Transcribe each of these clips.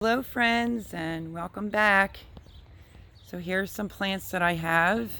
Hello friends, and welcome back. So here's some plants that I have.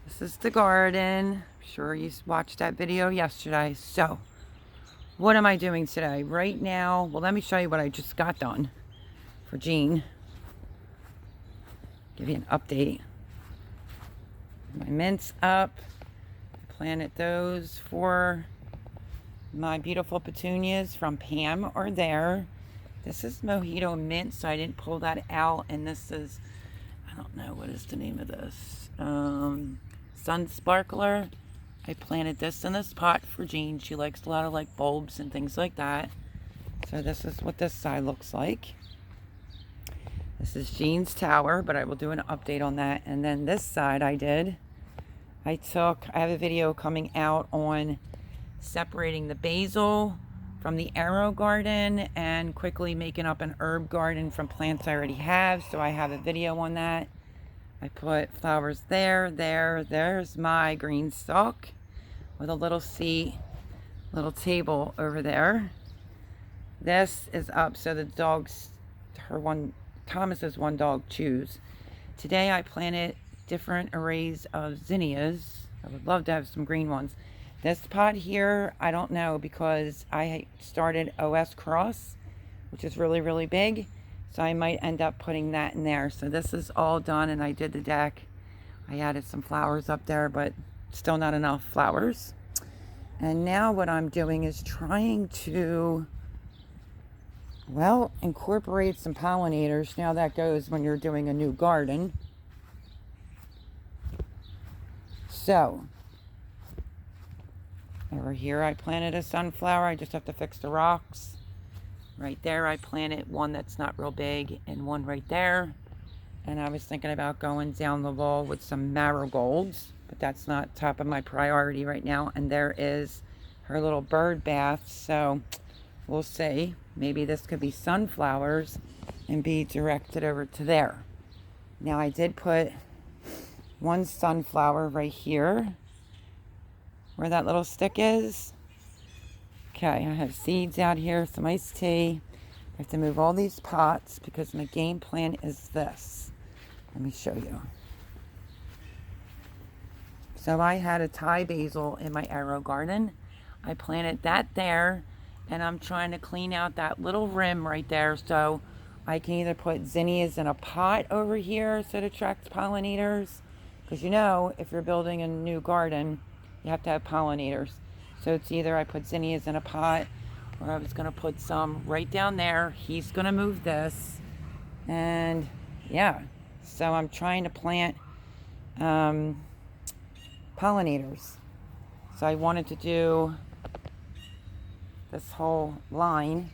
This is the garden. I'm sure you watched that video yesterday. So what am I doing today? Right now, well, let me show you what I just got done for Jean. Give you an update. My mint's up. I planted those for my beautiful petunias from Pam or there. This is Mojito Mint, so I didn't pull that out. And this is, I don't know, what is the name of this? Sun Sparkler. I planted this in this pot for Jean. She likes a lot of like bulbs and things like that. So this is what this side looks like. This is Jean's tower, but I will do an update on that. And then this side I have a video coming out on separating the basil from the arrow garden and quickly making up an herb garden from plants I already have. So I have a video on that. I put flowers there's my green stalk with a little seat, little table over there. This is up so the dogs, Thomas's one dog chews. Today I planted different arrays of zinnias. I would love to have some green ones. This pot here, I don't know, because I started OS Cross, which is really, really big. So I might end up putting that in there. So this is all done, and I did the deck. I added some flowers up there, but still not enough flowers. And now what I'm doing is trying to, well, incorporate some pollinators. Now that goes when you're doing a new garden. So over here I planted a sunflower. I just have to fix the rocks. Right there I planted one that's not real big and one right there. And I was thinking about going down the wall with some marigolds, but that's not top of my priority right now. And there is her little bird bath. So we'll see. Maybe this could be sunflowers and be directed over to there. Now I did put one sunflower right here where that little stick is. Okay, I have seeds out here, some iced tea. I have to move all these pots because my game plan is this. Let me show you. So I had a Thai basil in my arrow garden. I planted that there, and I'm trying to clean out that little rim right there so I can either put zinnias in a pot over here so it attracts pollinators. Because you know, if you're building a new garden, you have to have pollinators. So it's either I put zinnias in a pot, or I was going to put some right down there. He's going to move this. And yeah, so I'm trying to plant pollinators. So I wanted to do this whole line.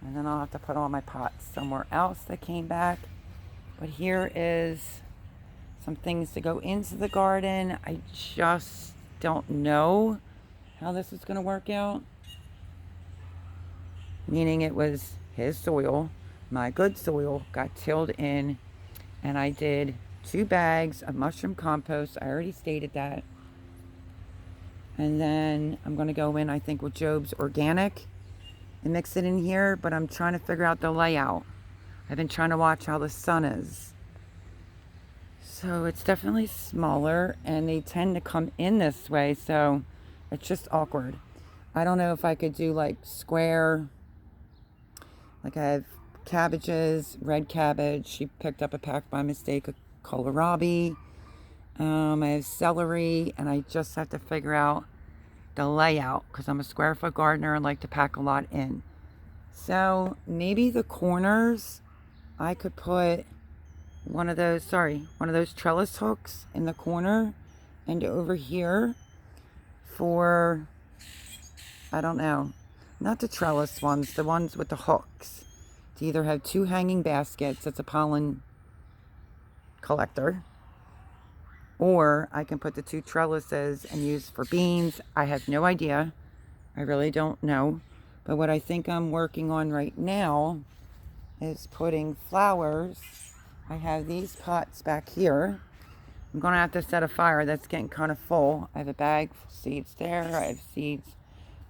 And then I'll have to put all my pots somewhere else that came back. But here is some things to go into the garden. I just don't know how this is going to work out. Meaning it was his soil, my good soil, got tilled in, and I did 2 bags of mushroom compost. I already stated that. And then I'm going to go in, I think, with Job's Organic and mix it in here, but I'm trying to figure out the layout. I've been trying to watch how the sun is. So it's definitely smaller, and they tend to come in this way, so it's just awkward. I don't know if I could do like square, like I have cabbages, red cabbage. She picked up a pack by mistake of kohlrabi. I have celery, and I just have to figure out the layout because I'm a square foot gardener and like to pack a lot in. So maybe the corners I could put one of those trellis hooks in the corner, and over here for, I don't know, not the trellis ones, the ones with the hooks, to either have 2 hanging baskets, that's a pollen collector, or I can put the 2 trellises and use for beans. I have no idea. I really don't know. But what I think I'm working on right now is putting flowers. I have these pots back here. I'm going to have to set a fire. That's getting kind of full. I have a bag of seeds there. I have seeds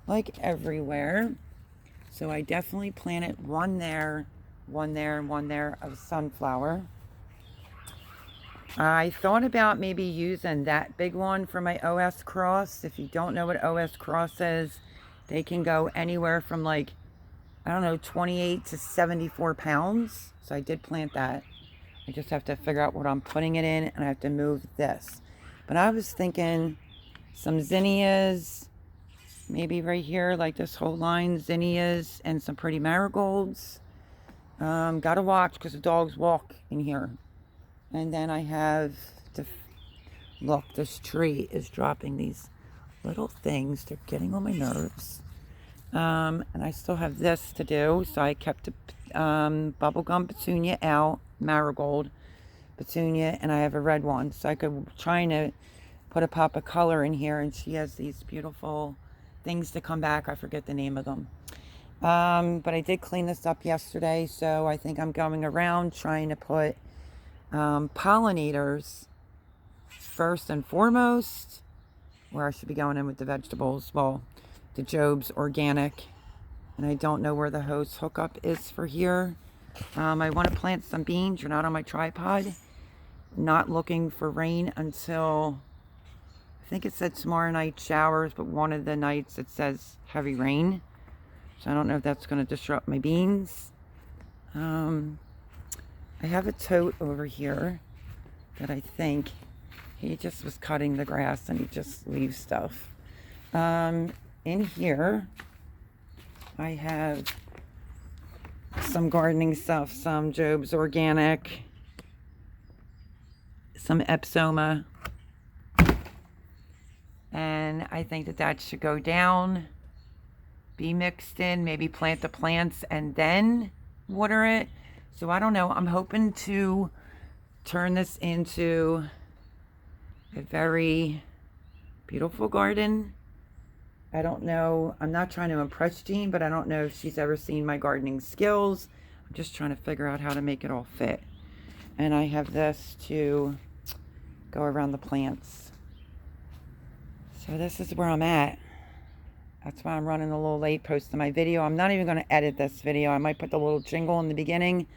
like everywhere. So I definitely planted one there, one there, and one there of sunflower. I thought about maybe using that big one for my OS cross. If you don't know what OS cross is, they can go anywhere from like, I don't know, 28 to 74 pounds. So I did plant that. I just have to figure out what I'm putting it in, and I have to move this. But I was thinking some zinnias, maybe right here, like this whole line, zinnias, and some pretty marigolds. Gotta watch because the dogs walk in here. And then I have to look, this tree is dropping these little things. They're getting on my nerves. And I still have this to do. So I kept a bubblegum petunia out, marigold petunia, and I have a red one. So I could trying to put a pop of color in here, and she has these beautiful things to come back. I forget the name of them. But I did clean this up yesterday, so I think I'm going around trying to put pollinators first and foremost, where I should be going in with the vegetables. Well, the Job's organic, and I don't know where the hose hookup is for here. I want to plant some beans. You're not on my tripod. Not looking for rain until, I think it said tomorrow night showers, but one of the nights it says heavy rain. So I don't know if that's going to disrupt my beans. I have a tote over here that I think he just was cutting the grass and he just leaves stuff. In here, I have some gardening stuff, some Job's Organic, some Epsoma, and I think that that should go down, be mixed in, maybe plant the plants and then water it. So I don't know. I'm hoping to turn this into a very beautiful garden. I don't know. I'm not trying to impress Jean, but I don't know if she's ever seen my gardening skills. I'm just trying to figure out how to make it all fit. And I have this to go around the plants. So this is where I'm at. That's why I'm running a little late posting my video. I'm not even going to edit this video. I might put the little jingle in the beginning,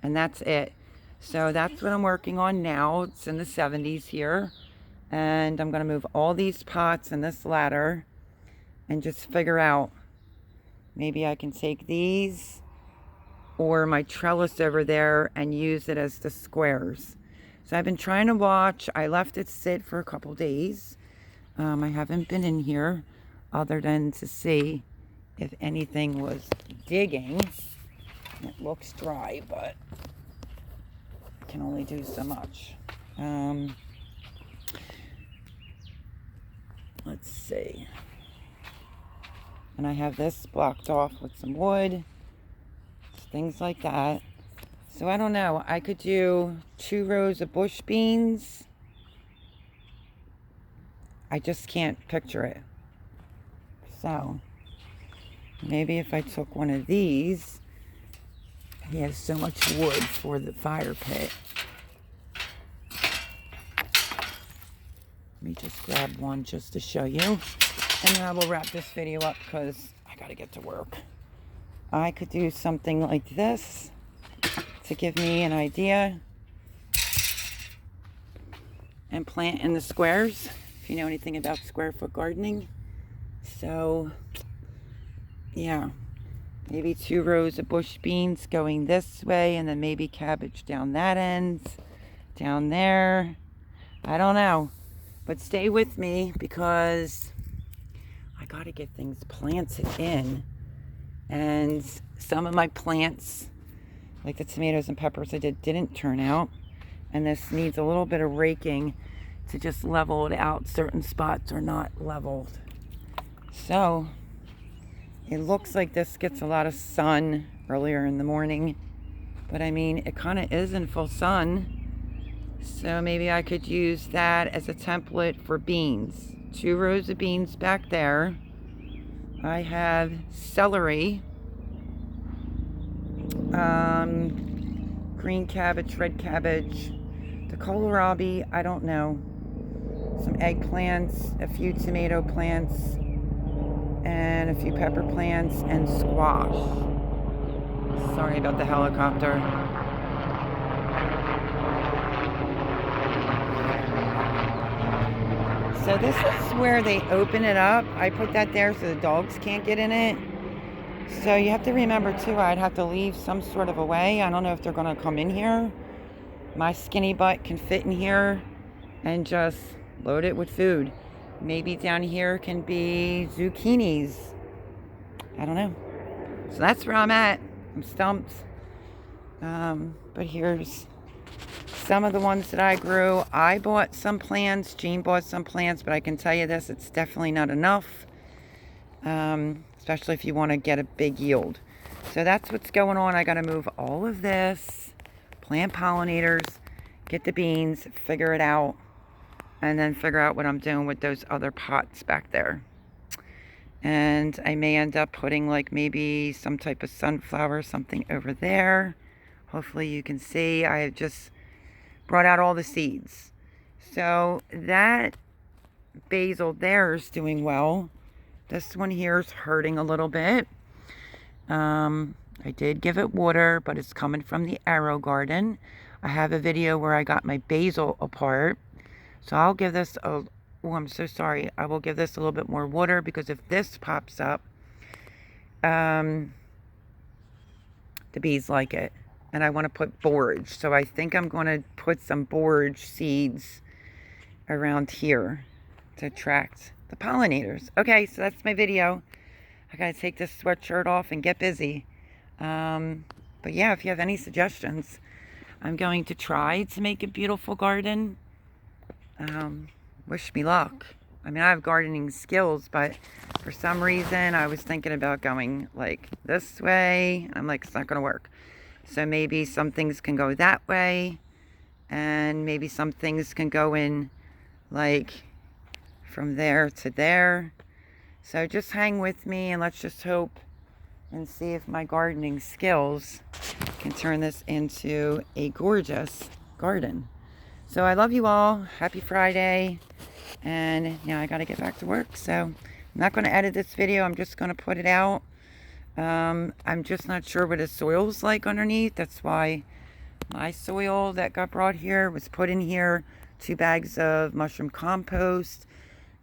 and that's it. So that's what I'm working on now. It's in the 70s here. And I'm going to move all these pots and this ladder and just figure out, maybe I can take these or my trellis over there and use it as the squares. So I've been trying to watch. I left it sit for a couple days. I haven't been in here other than to see if anything was digging. It looks dry, but I can only do so much. Let's see. And I have this blocked off with some wood, things like that. So I don't know. I could do 2 rows of bush beans. I just can't picture it. So maybe if I took one of these, he has so much wood for the fire pit. Let me just grab one just to show you. And then I will wrap this video up because I got to get to work. I could do something like this to give me an idea. And plant in the squares, if you know anything about square foot gardening. So, yeah. Maybe 2 rows of bush beans going this way, and then maybe cabbage down that end, down there. I don't know. But stay with me because I got to get things planted in. And some of my plants, like the tomatoes and peppers I didn't turn out. And this needs a little bit of raking to just level it out. Certain spots are not leveled. So it looks like this gets a lot of sun earlier in the morning. But I mean, it kind of is in full sun. So maybe I could use that as a template for beans. 2 rows of beans back there. I have celery, green cabbage, red cabbage, the kohlrabi, I don't know, some eggplants, a few tomato plants, and and a few pepper plants and squash. Sorry about the helicopter. So this is where they open it up. I put that there so the dogs can't get in it. So you have to remember too, I'd have to leave some sort of a way. I don't know if they're gonna come in here. My skinny butt can fit in here and just load it with food. Maybe down here can be zucchinis. I don't know. So that's where I'm at. I'm stumped. But here's some of the ones that I grew. I bought some plants. Jean bought some plants, but I can tell you this, it's definitely not enough. Especially if you want to get a big yield. So that's what's going on. I got to move all of this, plant pollinators, get the beans, figure it out, and then figure out what I'm doing with those other pots back there. And I may end up putting like maybe some type of sunflower, something over there. Hopefully you can see I have just brought out all the seeds. So that basil there is doing well. This one here is hurting a little bit. I did give it water, but it's coming from the Arrow Garden. I have a video where I got my basil apart. So I'll give this a, oh, I'm so sorry. I will give this a little bit more water because if this pops up, the bees like it. And I want to put borage. So I think I'm going to put some borage seeds around here to attract the pollinators. Okay, so that's my video. I got to take this sweatshirt off and get busy. But yeah, if you have any suggestions, I'm going to try to make a beautiful garden. Wish me luck. I mean, I have gardening skills, but for some reason I was thinking about going like this way. I'm like, it's not going to work. So maybe some things can go that way, and maybe some things can go in like from there to there. So just hang with me and let's just hope and see if my gardening skills can turn this into a gorgeous garden. So I love you all. Happy Friday. And now I got to get back to work. So I'm not going to edit this video. I'm just going to put it out. I'm just not sure what the soil's like underneath. That's why my soil that got brought here was put in here. 2 bags of mushroom compost.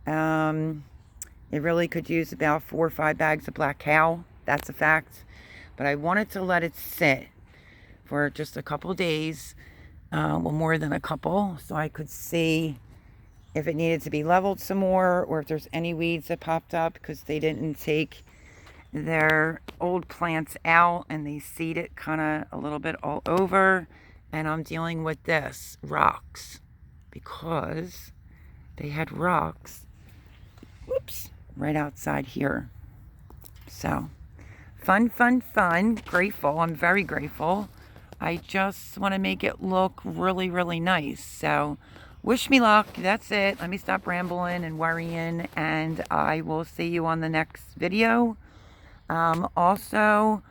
It really could use about 4 or 5 bags of black cow. That's a fact. But I wanted to let it sit for just a couple days. Well, more than a couple. So I could see if it needed to be leveled some more, or if there's any weeds that popped up because they didn't take their old plants out and they seed it kind of a little bit all over. And I'm dealing with this, rocks, because they had rocks, whoops, right outside here. So fun, fun, fun. Grateful. I'm very grateful. I just want to make it look really, really nice. So wish me luck. That's it. Let me stop rambling and worrying, and I will see you on the next video. Also,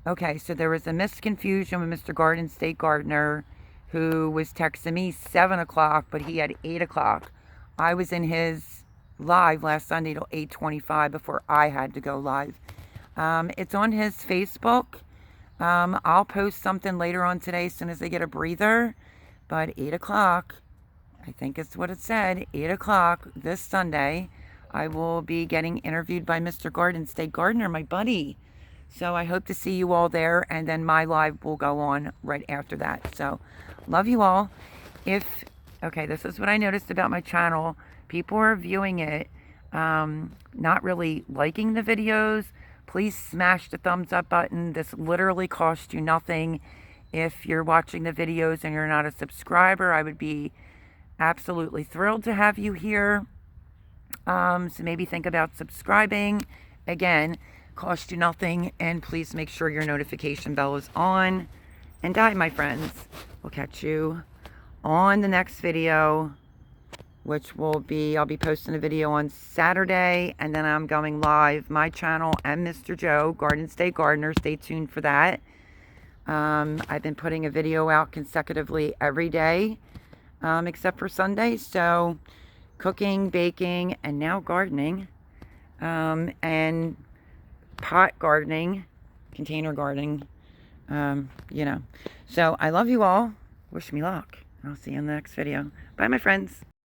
okay, so there was a misconfusion with Mr. Garden State Gardener who was texting me 7 o'clock, but he had 8 o'clock. I was in his live last Sunday till 8:25 before I had to go live. It's on his Facebook. I'll post something later on today as soon as I get a breather. But 8 o'clock, I think it's what it said, 8 o'clock this Sunday, I will be getting interviewed by Mr. Garden State Gardener, my buddy. So I hope to see you all there, and then my live will go on right after that. So love you all. Okay, this is what I noticed about my channel. People are viewing it, not really liking the videos. Please smash the thumbs up button. This literally costs you nothing. If you're watching the videos and you're not a subscriber, I would be absolutely thrilled to have you here. So maybe think about subscribing. Again, cost you nothing, and please make sure your notification bell is on. And my friends, we'll catch you on the next video, which will be, I'll be posting a video on Saturday, and then I'm going live, my channel and Mr. Joe, Garden State Gardener. Stay tuned for that. I've been putting a video out consecutively every day, except for Sunday. So cooking, baking, and now gardening. and pot gardening, container gardening, you know. So I love you all. Wish me luck. I'll see you in the next video. Bye, my friends.